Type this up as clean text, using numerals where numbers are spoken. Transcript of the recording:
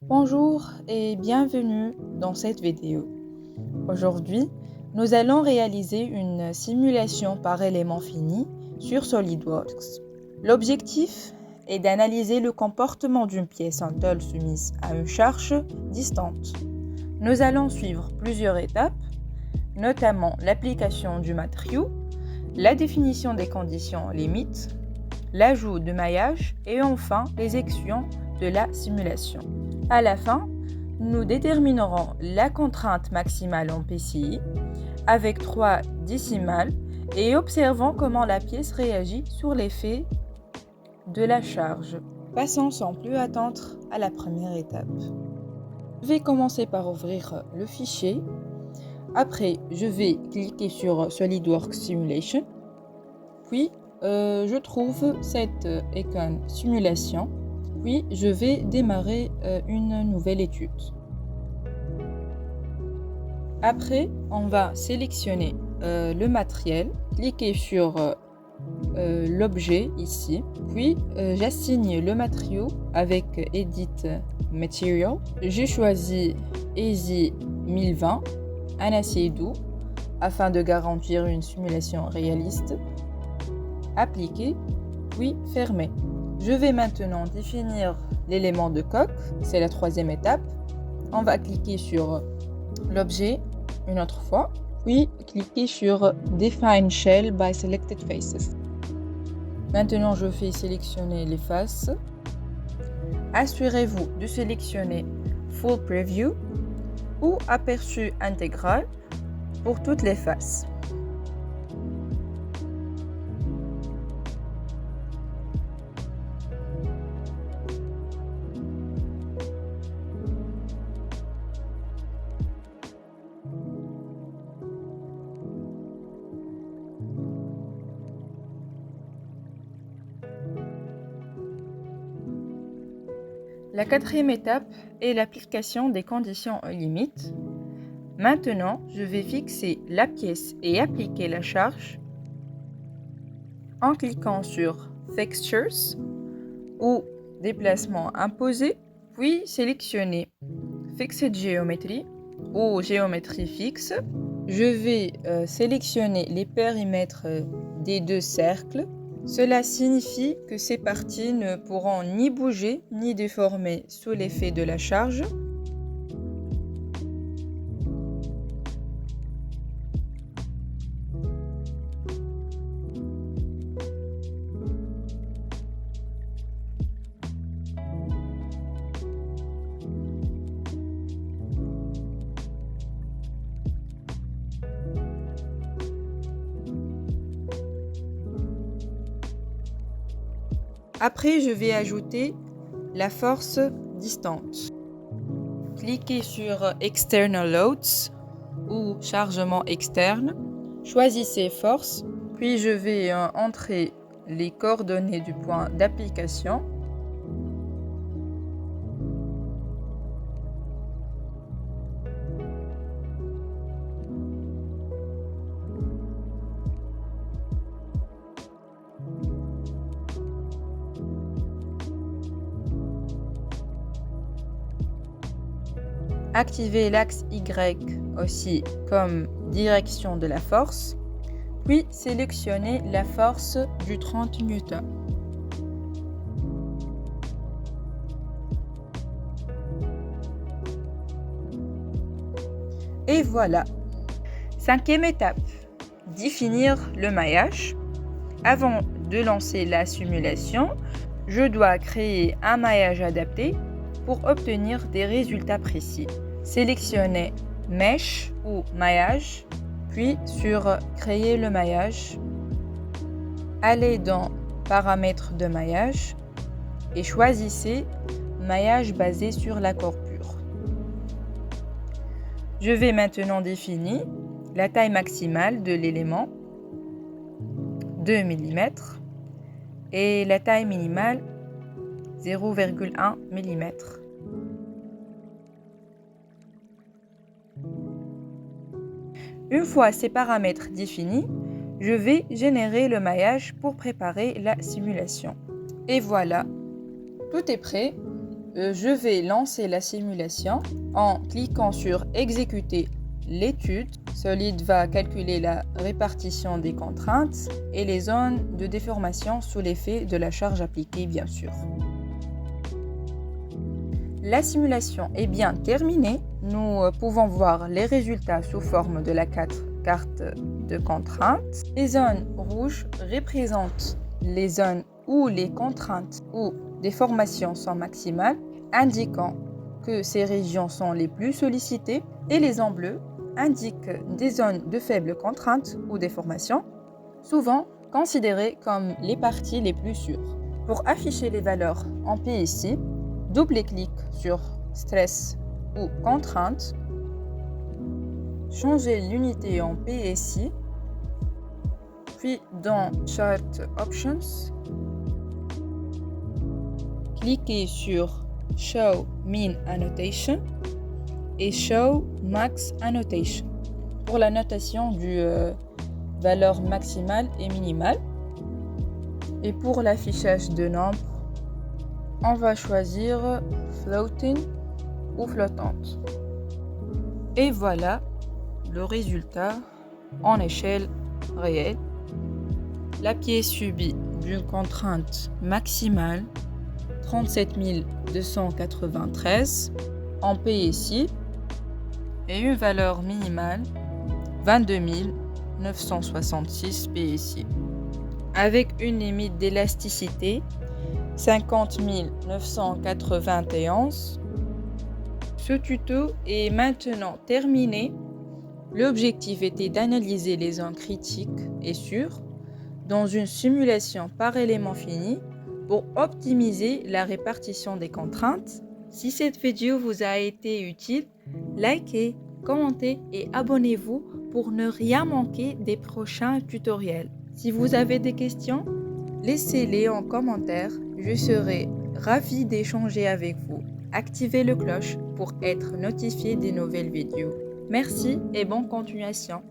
Bonjour et bienvenue dans cette vidéo. Aujourd'hui, nous allons réaliser une simulation par élément fini sur SolidWorks. L'objectif est d'analyser le comportement d'une pièce en tôle soumise à une charge distante. Nous allons suivre plusieurs étapes, notamment l'application du matériau, la définition des conditions limites, l'ajout de maillage et enfin l'exécution de la simulation. À la fin, nous déterminerons la contrainte maximale en PCI avec 3 décimales et observons comment la pièce réagit sur l'effet de la charge. Passons sans plus attendre à la première étape. Je vais commencer par ouvrir le fichier. Après, je vais cliquer sur SolidWorks Simulation. Puis, je trouve cette icône simulation. Puis, je vais démarrer une nouvelle étude. Après, on va sélectionner le matériel, cliquer sur l'objet ici, puis j'assigne le matériau avec Edit Material. J'ai choisi Easy 1020, un acier doux, afin de garantir une simulation réaliste. Appliquer, puis fermer. Je vais maintenant définir l'élément de coque, c'est la troisième étape. On va cliquer sur l'objet une autre fois, puis cliquer sur Define Shell by Selected Faces. Maintenant, je fais sélectionner les faces. Assurez-vous de sélectionner Full Preview ou aperçu intégral pour toutes les faces. La quatrième étape est l'application des conditions limites. Maintenant, je vais fixer la pièce et appliquer la charge en cliquant sur Fixtures ou Déplacement imposé, puis sélectionner Fixed Geometry ou Géométrie fixe. Je vais sélectionner les périmètres des deux cercles. Cela signifie que ces parties ne pourront ni bouger ni déformer sous l'effet de la charge. Après, je vais ajouter la force distante. Cliquez sur External Loads ou chargement externe. Choisissez force, puis je vais entrer les coordonnées du point d'application. Activez l'axe Y aussi comme direction de la force, puis sélectionnez la force du 30 N. Et voilà. Cinquième étape, définir le maillage. Avant de lancer la simulation, je dois créer un maillage adapté pour obtenir des résultats précis. Sélectionnez Mesh ou maillage, puis sur Créer le maillage. Allez dans Paramètres de maillage et choisissez Maillage basé sur l'accord pur. Je vais maintenant définir la taille maximale de l'élément, 2 mm, et la taille minimale, 0,1 mm. Une fois ces paramètres définis, je vais générer le maillage pour préparer la simulation. Et voilà, tout est prêt. Je vais lancer la simulation en cliquant sur exécuter l'étude. Solid va calculer la répartition des contraintes et les zones de déformation sous l'effet de la charge appliquée, bien sûr. La simulation est bien terminée. Nous pouvons voir les résultats sous forme de la carte de contraintes. Les zones rouges représentent les zones où les contraintes ou déformations sont maximales, indiquant que ces régions sont les plus sollicitées, et les zones bleues indiquent des zones de faibles contraintes ou déformations, souvent considérées comme les parties les plus sûres. Pour afficher les valeurs en PSI, double-clic sur stress ou contrainte, changez l'unité en PSI, puis dans Chart Options, cliquez sur Show Mean Annotation et Show Max Annotation pour la notation du valeur maximale et minimale. Et pour l'affichage de nombres, on va choisir Floating ou flottante. Et voilà le résultat en échelle réelle. La pièce subit d'une contrainte maximale 37 293 en PSI et une valeur minimale 22 966 PSI avec une limite d'élasticité 50 991. Ce tuto est maintenant terminé. L'objectif était d'analyser les zones critiques et sûres dans une simulation par élément fini pour optimiser la répartition des contraintes. Si cette vidéo vous a été utile, likez, commentez et abonnez-vous pour ne rien manquer des prochains tutoriels. Si vous avez des questions, laissez-les en commentaire. Je serai ravie d'échanger avec vous. Activez le cloche pour être notifié des nouvelles vidéos. Merci et bonne continuation.